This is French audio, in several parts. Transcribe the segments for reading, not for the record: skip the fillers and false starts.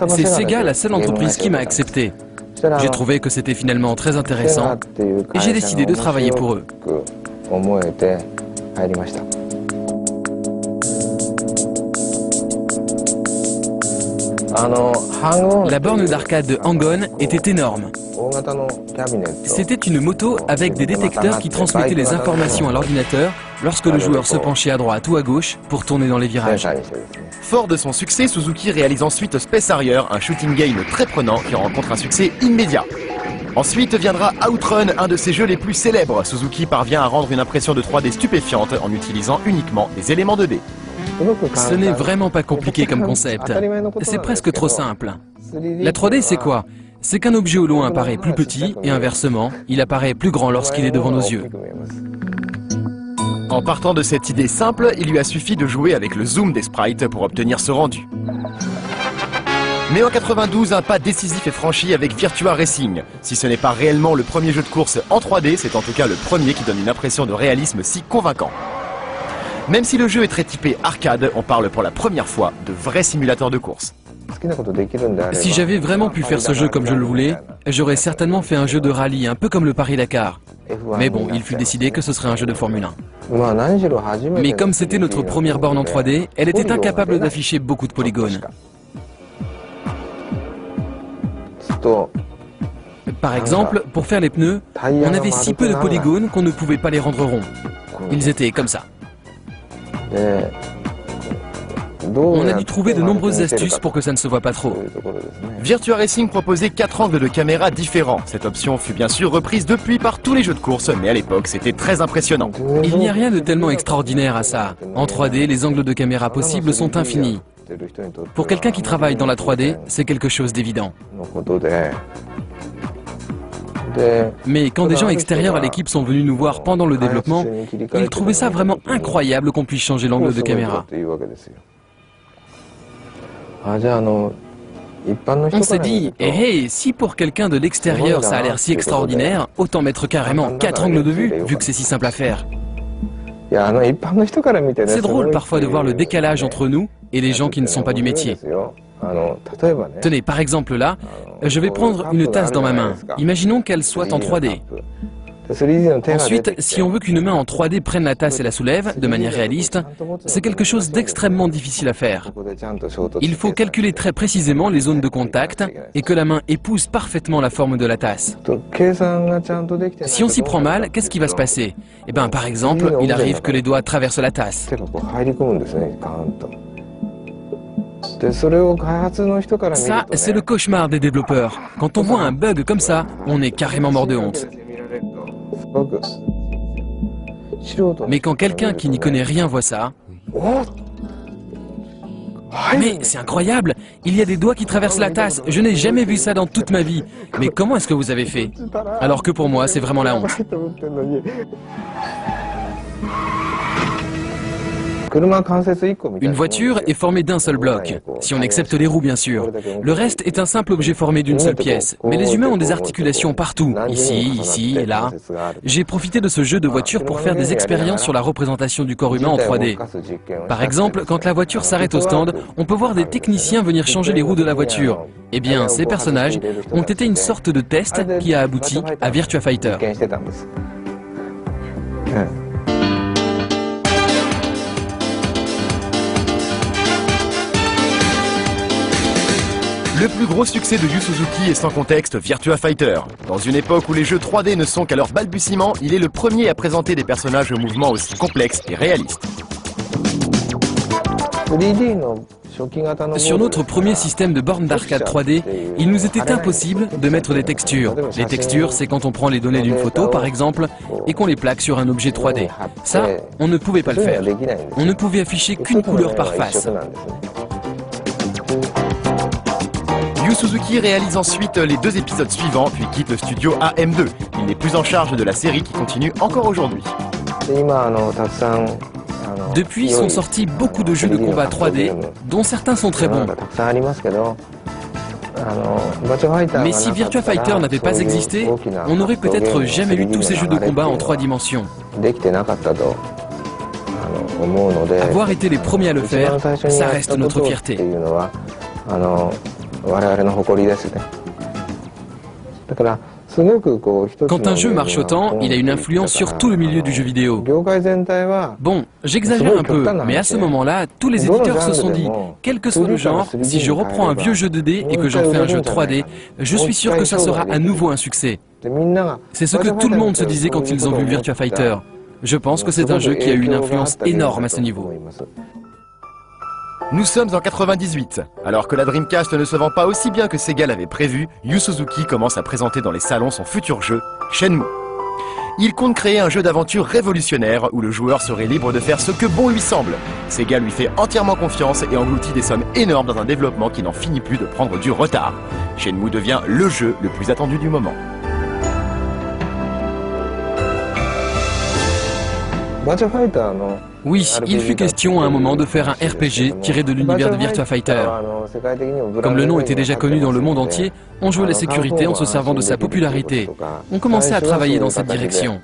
C'est Sega la seule entreprise qui m'a accepté. J'ai trouvé que c'était finalement très intéressant et j'ai décidé de travailler pour eux. La borne d'arcade de Hang-On était énorme. C'était une moto avec des détecteurs qui transmettaient les informations à l'ordinateur lorsque le joueur se penchait à droite ou à gauche pour tourner dans les virages. Fort de son succès, Suzuki réalise ensuite Space Harrier, un shooting game très prenant qui rencontre un succès immédiat. Ensuite viendra Outrun, un de ses jeux les plus célèbres. Suzuki parvient à rendre une impression de 3D stupéfiante en utilisant uniquement des éléments 2D. Ce n'est vraiment pas compliqué comme concept. C'est presque trop simple. La 3D, c'est quoi? C'est qu'un objet au loin apparaît plus petit et inversement, il apparaît plus grand lorsqu'il est devant nos yeux. En partant de cette idée simple, il lui a suffi de jouer avec le zoom des sprites pour obtenir ce rendu. Mais en 92, un pas décisif est franchi avec Virtua Racing. Si ce n'est pas réellement le premier jeu de course en 3D, c'est en tout cas le premier qui donne une impression de réalisme si convaincant. Même si le jeu est très typé arcade, on parle pour la première fois de vrais simulateurs de course. Si j'avais vraiment pu faire ce jeu comme je le voulais, j'aurais certainement fait un jeu de rallye, un peu comme le Paris-Dakar. Mais bon, il fut décidé que ce serait un jeu de Formule 1. Mais comme c'était notre première borne en 3D, elle était incapable d'afficher beaucoup de polygones. Par exemple, pour faire les pneus, on avait si peu de polygones qu'on ne pouvait pas les rendre ronds. Ils étaient comme ça. On a dû trouver de nombreuses astuces pour que ça ne se voit pas trop. Virtua Racing proposait 4 angles de caméra différents. Cette option fut bien sûr reprise depuis par tous les jeux de course, mais à l'époque c'était très impressionnant. Il n'y a rien de tellement extraordinaire à ça. En 3D, les angles de caméra possibles sont infinis. Pour quelqu'un qui travaille dans la 3D, c'est quelque chose d'évident. Mais quand des gens extérieurs à l'équipe sont venus nous voir pendant le développement, ils trouvaient ça vraiment incroyable qu'on puisse changer l'angle de caméra. On s'est dit, hey, si pour quelqu'un de l'extérieur ça a l'air si extraordinaire, autant mettre carrément 4 angles de vue, vu que c'est si simple à faire. C'est drôle parfois de voir le décalage entre nous et les gens qui ne sont pas du métier. Tenez, par exemple là, je vais prendre une tasse dans ma main. Imaginons qu'elle soit en 3D. Ensuite, si on veut qu'une main en 3D prenne la tasse et la soulève de manière réaliste, c'est quelque chose d'extrêmement difficile à faire. Il faut calculer très précisément les zones de contact et que la main épouse parfaitement la forme de la tasse. Si on s'y prend mal, qu'est-ce qui va se passer? Eh bien, par exemple, il arrive que les doigts traversent la tasse. Ça, c'est le cauchemar des développeurs. Quand on voit un bug comme ça, on est carrément mort de honte. Mais quand quelqu'un qui n'y connaît rien voit ça... Mais c'est incroyable! Il y a des doigts qui traversent la tasse. Je n'ai jamais vu ça dans toute ma vie. Mais comment est-ce que vous avez fait? Alors que pour moi, c'est vraiment la honte. Une voiture est formée d'un seul bloc, si on accepte les roues bien sûr. Le reste est un simple objet formé d'une seule pièce. Mais les humains ont des articulations partout, ici et là. J'ai profité de ce jeu de voiture pour faire des expériences sur la représentation du corps humain en 3D. Par exemple, quand la voiture s'arrête au stand, on peut voir des techniciens venir changer les roues de la voiture. Eh bien, ces personnages ont été une sorte de test qui a abouti à Virtua Fighter. Le plus gros succès de Yu Suzuki est sans contexte Virtua Fighter. Dans une époque où les jeux 3D ne sont qu'à leur balbutiement, il est le premier à présenter des personnages aux mouvements aussi complexes et réalistes. Sur notre premier système de borne d'arcade 3D, il nous était impossible de mettre des textures. Les textures, c'est quand on prend les données d'une photo, par exemple, et qu'on les plaque sur un objet 3D. Ça, on ne pouvait pas le faire. On ne pouvait afficher qu'une couleur par face. Yu Suzuki réalise ensuite les 2 épisodes suivants, puis quitte le studio AM2. Il n'est plus en charge de la série qui continue encore aujourd'hui. Depuis sont sortis beaucoup de jeux de combat 3D, dont certains sont très bons. Mais si Virtua Fighter n'avait pas existé, on n'aurait peut-être jamais eu tous ces jeux de combat en 3 dimensions. Avoir été les premiers à le faire, ça reste notre fierté. Quand un jeu marche autant, il a une influence sur tout le milieu du jeu vidéo. Bon, j'exagère un peu, mais à ce moment-là, tous les éditeurs se sont dit, quel que soit le genre, si je reprends un vieux jeu 2D et que j'en fais un jeu 3D, je suis sûr que ça sera à nouveau un succès. C'est ce que tout le monde se disait quand ils ont vu Virtua Fighter. Je pense que c'est un jeu qui a eu une influence énorme à ce niveau. Nous sommes en 98. Alors que la Dreamcast ne se vend pas aussi bien que Sega l'avait prévu, Yu Suzuki commence à présenter dans les salons son futur jeu, Shenmue. Il compte créer un jeu d'aventure révolutionnaire où le joueur serait libre de faire ce que bon lui semble. Sega lui fait entièrement confiance et engloutit des sommes énormes dans un développement qui n'en finit plus de prendre du retard. Shenmue devient le jeu le plus attendu du moment. Oui, il fut question à un moment de faire un RPG tiré de l'univers de Virtua Fighter. Comme le nom était déjà connu dans le monde entier, on jouait la sécurité en se servant de sa popularité. On commençait à travailler dans cette direction.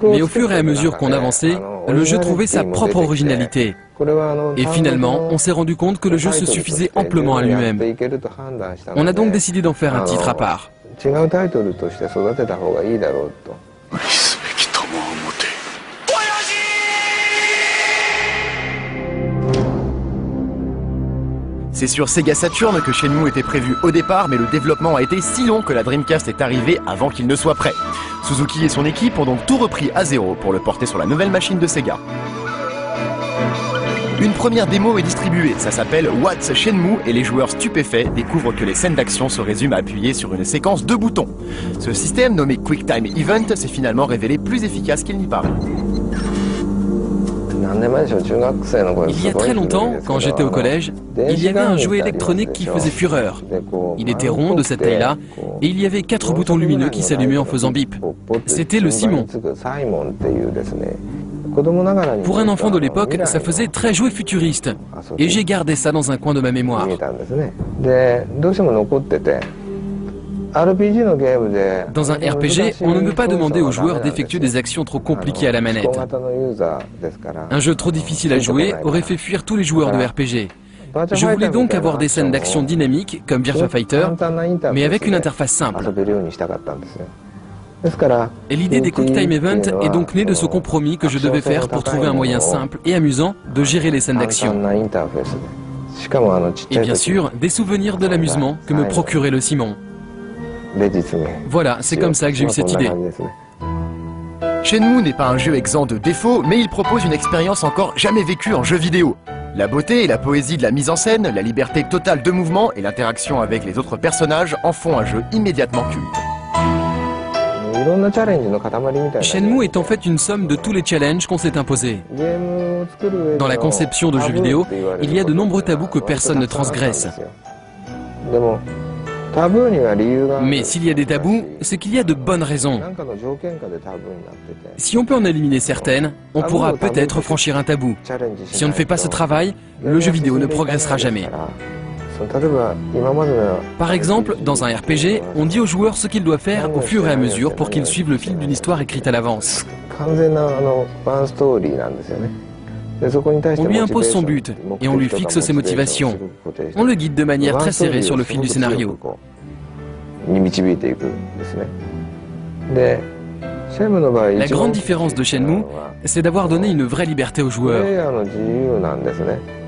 Mais au fur et à mesure qu'on avançait, le jeu trouvait sa propre originalité. Et finalement, on s'est rendu compte que le jeu se suffisait amplement à lui-même. On a donc décidé d'en faire un titre à part. C'est sur Sega Saturn que Shenmue était prévu au départ, mais le développement a été si long que la Dreamcast est arrivée avant qu'il ne soit prêt. Suzuki et son équipe ont donc tout repris à zéro pour le porter sur la nouvelle machine de Sega. Une première démo est distribuée, ça s'appelle What's Shenmue et les joueurs stupéfaits découvrent que les scènes d'action se résument à appuyer sur une séquence de boutons. Ce système nommé Quick Time Event s'est finalement révélé plus efficace qu'il n'y paraît. Il y a très longtemps, quand j'étais au collège, il y avait un jouet électronique qui faisait fureur. Il était rond de cette taille-là, et il y avait 4 boutons lumineux qui s'allumaient en faisant bip. C'était le Simon. Pour un enfant de l'époque, ça faisait très jouet futuriste, et j'ai gardé ça dans un coin de ma mémoire. Dans un RPG, on ne peut pas demander aux joueurs d'effectuer des actions trop compliquées à la manette. Un jeu trop difficile à jouer aurait fait fuir tous les joueurs de RPG. Je voulais donc avoir des scènes d'action dynamiques, comme Virtua Fighter, mais avec une interface simple. Et l'idée des Quick Time Event est donc née de ce compromis que je devais faire pour trouver un moyen simple et amusant de gérer les scènes d'action. Et bien sûr, des souvenirs de l'amusement que me procurait le Simon. Voilà, c'est comme ça que j'ai eu cette idée. Shenmue n'est pas un jeu exempt de défauts, mais il propose une expérience encore jamais vécue en jeu vidéo. La beauté et la poésie de la mise en scène, la liberté totale de mouvement et l'interaction avec les autres personnages en font un jeu immédiatement culte. Shenmue est en fait une somme de tous les challenges qu'on s'est imposés. Dans la conception de jeux vidéo, il y a de nombreux tabous que personne ne transgresse. Mais s'il y a des tabous, c'est qu'il y a de bonnes raisons. Si on peut en éliminer certaines, on pourra peut-être franchir un tabou. Si on ne fait pas ce travail, le jeu vidéo ne progressera jamais. Par exemple, dans un RPG, on dit aux joueurs ce qu'ils doivent faire au fur et à mesure pour qu'ils suivent le fil d'une histoire écrite à l'avance. On lui impose son but et on lui fixe ses motivations. On le guide de manière très serrée sur le fil du scénario. La grande différence de Shenmue, c'est d'avoir donné une vraie liberté aux joueurs.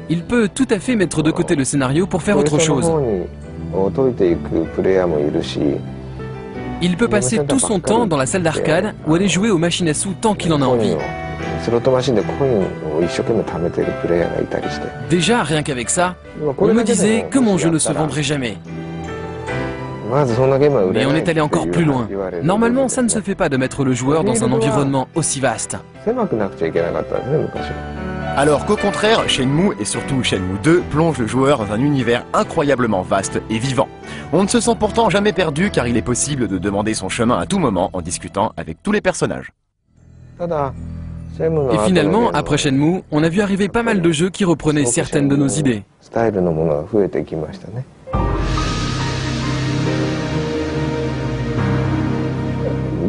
Il peut tout à fait mettre de côté le scénario pour faire autre chose. Il peut passer tout son temps dans la salle d'arcade ou aller jouer aux machines à sous tant qu'il en a envie. Déjà, rien qu'avec ça, on me disait que mon jeu ne se vendrait jamais. Mais on est allé encore plus loin. Normalement, ça ne se fait pas de mettre le joueur dans un environnement aussi vaste. Alors qu'au contraire, Shenmue et surtout Shenmue 2 plonge le joueur dans un univers incroyablement vaste et vivant. On ne se sent pourtant jamais perdu car il est possible de demander son chemin à tout moment en discutant avec tous les personnages. Et finalement, après Shenmue, on a vu arriver pas mal de jeux qui reprenaient certaines de nos idées.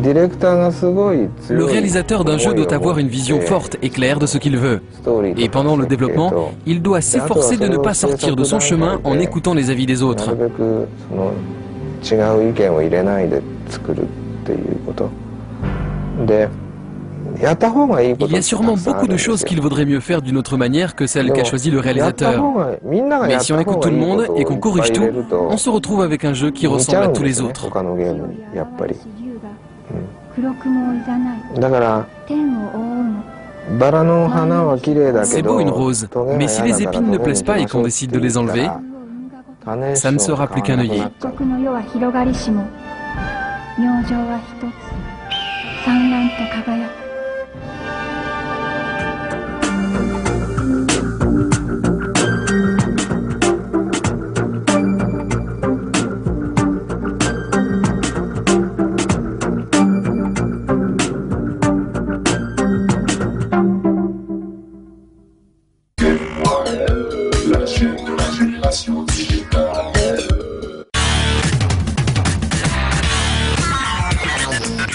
Le réalisateur d'un jeu doit avoir une vision forte et claire de ce qu'il veut. Et pendant le développement, il doit s'efforcer de ne pas sortir de son chemin en écoutant les avis des autres. Il y a sûrement beaucoup de choses qu'il vaudrait mieux faire d'une autre manière que celle qu'a choisi le réalisateur. Mais si on écoute tout le monde et qu'on corrige tout, on se retrouve avec un jeu qui ressemble à tous les autres. C'est beau une rose, mais si les épines ne plaisent pas et qu'on décide de les enlever, ça ne sera plus qu'un œillet.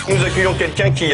Nous accueillons quelqu'un qui